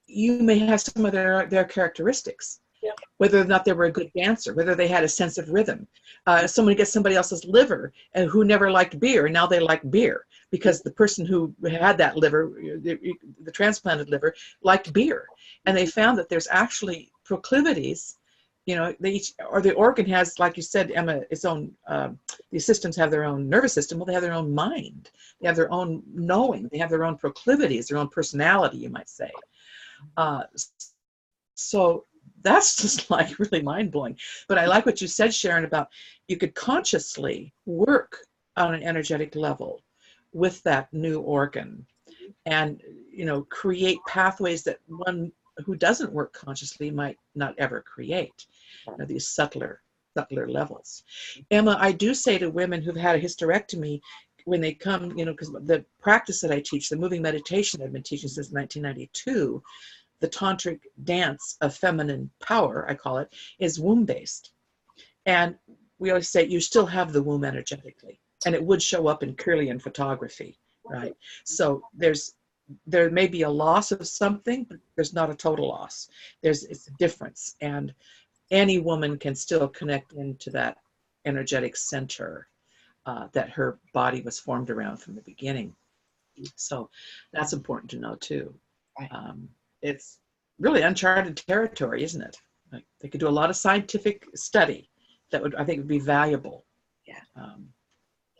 you may have some of their characteristics. Yeah. Whether or not they were a good dancer, whether they had a sense of rhythm. Someone gets somebody else's liver and who never liked beer, and now they like beer because the person who had that liver, the transplanted liver, liked beer. And they found that there's actually proclivities. The organ has, like you said, Emma, its own, the systems have their own nervous system. Well, they have their own mind. They have their own knowing. They have their own proclivities, their own personality, you might say. So that's just like really mind-blowing. But I like what you said, Sharon, about you could consciously work on an energetic level with that new organ and, create pathways that one who doesn't work consciously might not ever create, these subtler levels. Emma, I do say to women who've had a hysterectomy, when they come, because the practice that I teach, the moving meditation I've been teaching since 1992, the tantric dance of feminine power, I call it, is womb-based. And we always say you still have the womb energetically, and it would show up in Kirlian photography, right? So there may be a loss of something, but there's not a total loss. It's a difference, and any woman can still connect into that energetic center that her body was formed around from the beginning. So that's important to know too. Right. It's really uncharted territory, isn't it? Like, they could do a lot of scientific study that I think would be valuable. Yeah.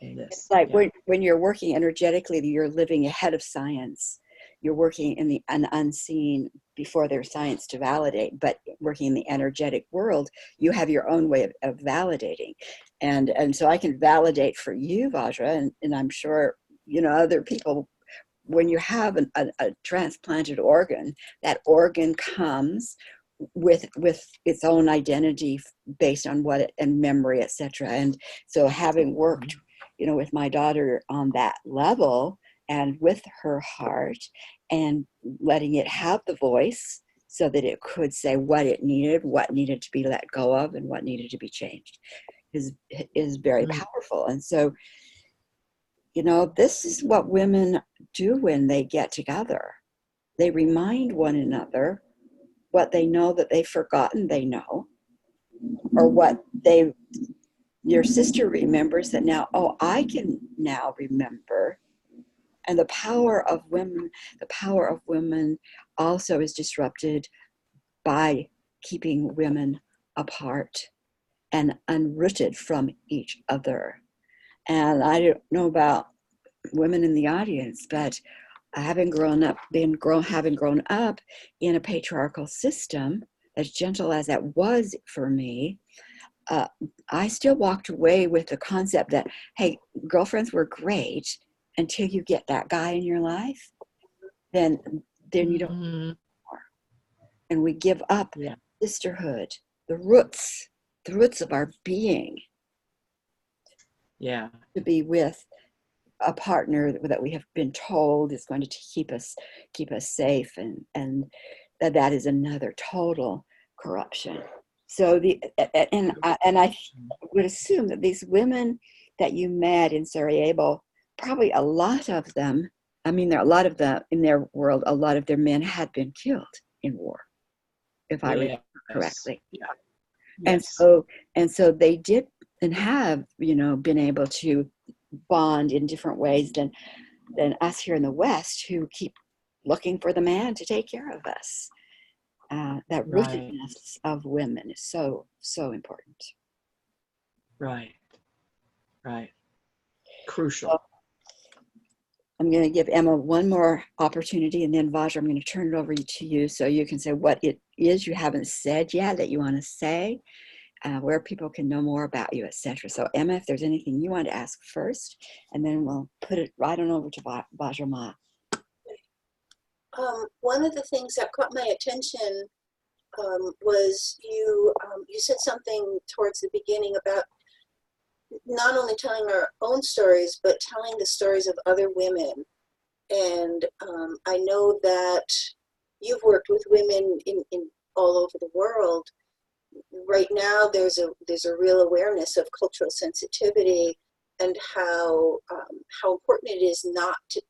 In this. It's like when you're working energetically, you're living ahead of science. You're working in the unseen before there's science to validate, but working in the energetic world, you have your own way of validating. And so I can validate for you, Vajra, and I'm sure, other people, when you have a transplanted organ, that organ comes with its own identity based on and memory, etc. And so having worked, with my daughter on that level and with her heart and letting it have the voice so that it could say what it needed, what needed to be let go of, and what needed to be changed is very powerful. And so, this is what women do when they get together. They remind one another what they know that they've forgotten they know, or what your sister remembers that now, I can now remember. And the power of women also is disrupted by keeping women apart and unrooted from each other. And I don't know about women in the audience, but having grown up in a patriarchal system, as gentle as that was for me, I still walked away with the concept that, hey, girlfriends were great until you get that guy in your life, then you don't anymore. And we give up sisterhood, the roots of our being. Yeah. To be with a partner that we have been told is going to keep us safe, and that is another total corruption. So I would assume that these women that you met in Sarajevo, probably a lot of them, there are a lot of them in their world, a lot of their men had been killed in war, if I remember correctly. Yeah. And Yes. so they did and have, been able to bond in different ways than us here in the West, who keep looking for the man to take care of us. That Right. rootedness of women is so, so important. Right. Right. So Crucial. I'm going to give Emma one more opportunity, and then Vajra, I'm going to turn it over to you so you can say what it is you haven't said yet that you want to say, where people can know more about you, etc. So Emma, if there's anything you want to ask first, and then we'll put it right on over to Vajra Ma. One of the things that caught my attention was you said something towards the beginning about not only telling our own stories, but telling the stories of other women. And I know that you've worked with women in all over the world. Right now, there's a real awareness of cultural sensitivity and how important it is not to,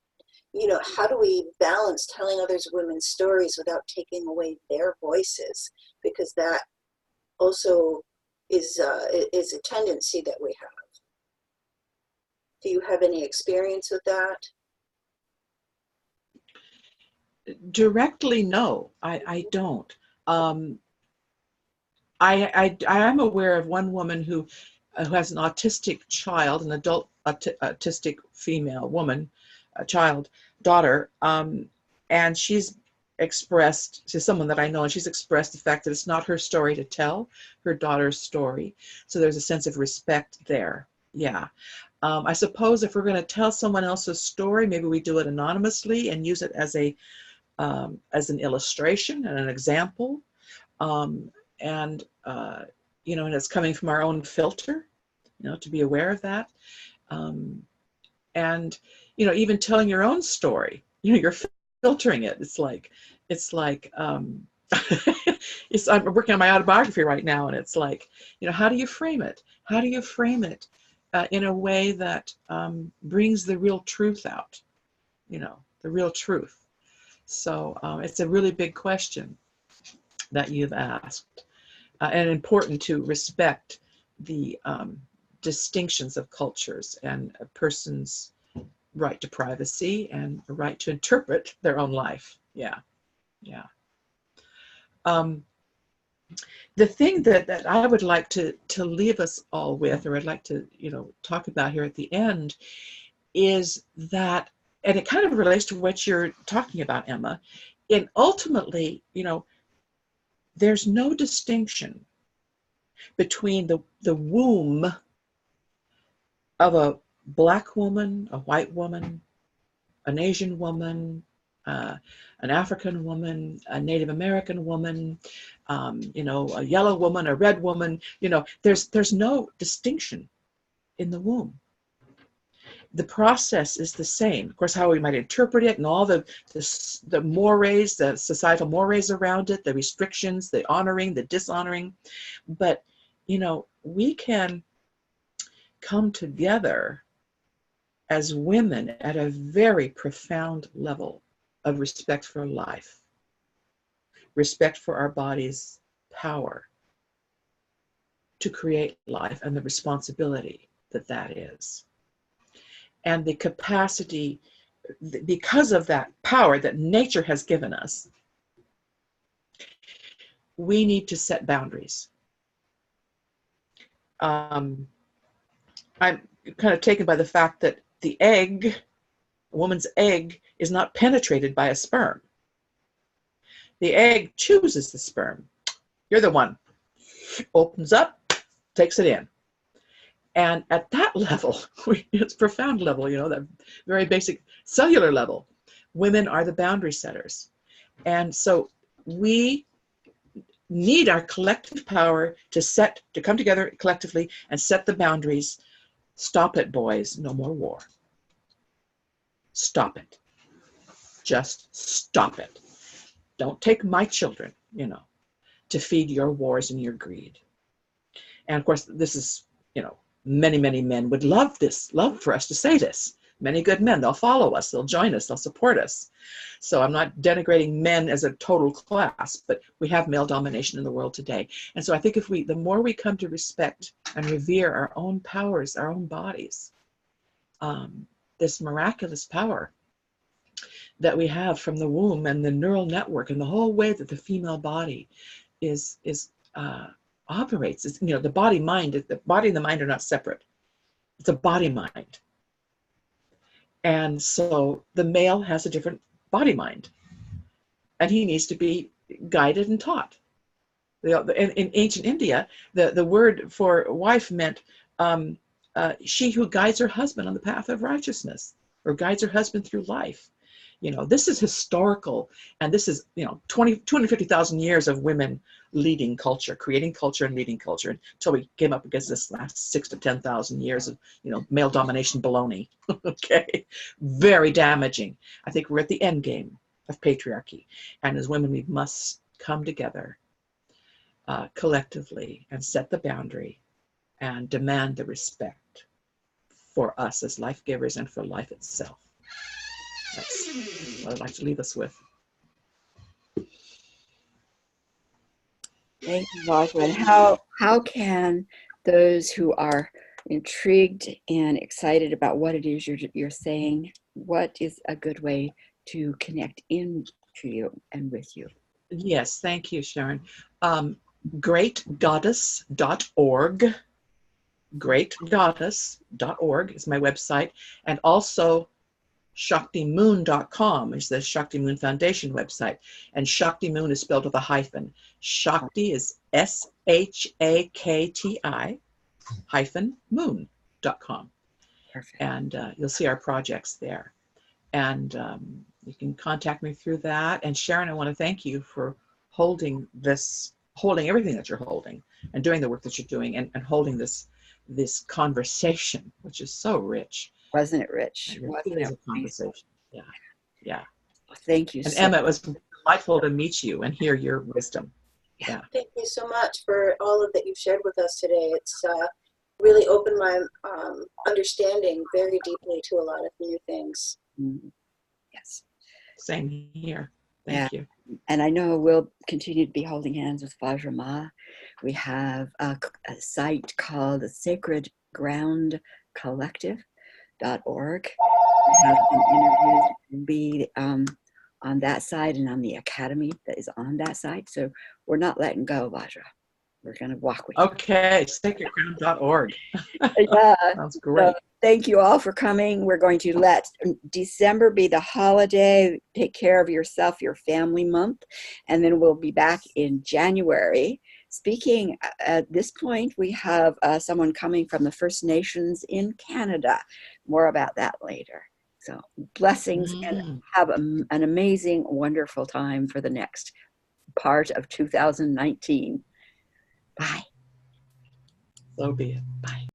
how do we balance telling others women's stories without taking away their voices? Because that also is a tendency that we have. Do you have any experience with that? Directly, no, I don't. I am aware of one woman who has an autistic child, an adult autistic female woman, a child, daughter, and she's someone that I know, and she's expressed the fact that it's not her story to tell, her daughter's story. So there's a sense of respect there. Yeah. I suppose if we're going to tell someone else's story, maybe we do it anonymously and use it as an illustration and an example. And and it's coming from our own filter, to be aware of that. And even telling your own story, you're filtering it. It's like I'm working on my autobiography right now, and it's like, how do you frame it? How do you frame it in a way that brings the real truth out? The real truth. So it's a really big question that you've asked, and important to respect the distinctions of cultures and a person's right to privacy and a right to interpret their own life. Yeah. The thing that I would like to leave us all with, or I'd like to talk about here at the end, is that, and it kind of relates to what you're talking about, Emma, and ultimately, there's no distinction between the womb of a Black woman, a white woman, an Asian woman, an African woman, a Native American woman, a yellow woman, a red woman. There's no distinction in the womb. The process is the same. Of course, how we might interpret it and all the mores, the societal mores around it, the restrictions, the honoring, the dishonoring. But, we can come together as women at a very profound level of respect for life, respect for our body's power to create life and the responsibility that is. And the capacity, because of that power that nature has given us, we need to set boundaries. I'm kind of taken by the fact that a woman's egg, is not penetrated by a sperm. The egg chooses the sperm. You're the one. Opens up, takes it in. And at that level, it's profound level, that very basic cellular level, women are the boundary setters. And so we need our collective power to come together collectively and set the boundaries. Stop it, boys. No more war. Stop it. Just stop it. Don't take my children, to feed your wars and your greed. And of course, this is, many, many men would love for us to say this. many good men. They'll follow us. They'll join us. They'll support us. So I'm not denigrating men as a total class, but we have male domination in the world today. And so I think the more we come to respect and revere our own powers, our own bodies, this miraculous power that we have from the womb and the neural network and the whole way that the female body operates. It's, the body and the mind are not separate. It's a body mind. And so the male has a different body mind, and he needs to be guided and taught. In ancient India, the word for wife meant she who guides her husband on the path of righteousness, or guides her husband through life. This is historical, and this is 250,000 years of women leading culture, creating culture and leading culture, until we came up against this last 6,000 to 10,000 years of male domination baloney. Okay, very damaging. I think we're at the end game of patriarchy, and as women we must come together collectively and set the boundary and demand the respect for us as life givers and for life itself. That's what I'd like to leave us with. Thank you, Vajra. And how can those who are intrigued and excited about what it is you're saying, what is a good way to connect in to you and with you? Yes, thank you, Sharon. Greatgoddess.org. Greatgoddess.org is my website, and also ShaktiMoon.com is the Shakti Moon Foundation website, and Shakti Moon is spelled with a hyphen. Shakti is SHAKTI -moon.com. Perfect. And you'll see our projects there. And you can contact me through that. And Sharon, I want to thank you for holding everything that you're holding, and doing the work that you're doing, and holding this conversation, which is so rich. Wasn't it rich? It is a conversation. Yeah. Yeah. Well, thank you. And Emma, it was delightful to meet you and hear your wisdom. Yeah. Thank you so much for all of that you've shared with us today. It's really opened my understanding very deeply to a lot of new things. Yes. Same here. Thank you. And I know we'll continue to be holding hands with Vajra Ma. We have a site called the Sacred Ground Collective.org. We have some interviews that can be on that side, and on the academy that is on that site. So we're not letting go, Vajra. We're going to walk with you. Okay, sacredground.org. Yeah. Sounds great. So thank you all for coming. We're going to let December be the holiday. Take care of yourself, your family month. And then we'll be back in January. Speaking at this point, we have someone coming from the First Nations in Canada. More about that later. So blessings, and have an amazing, wonderful time for the next part of 2019. Bye. So be it. Bye.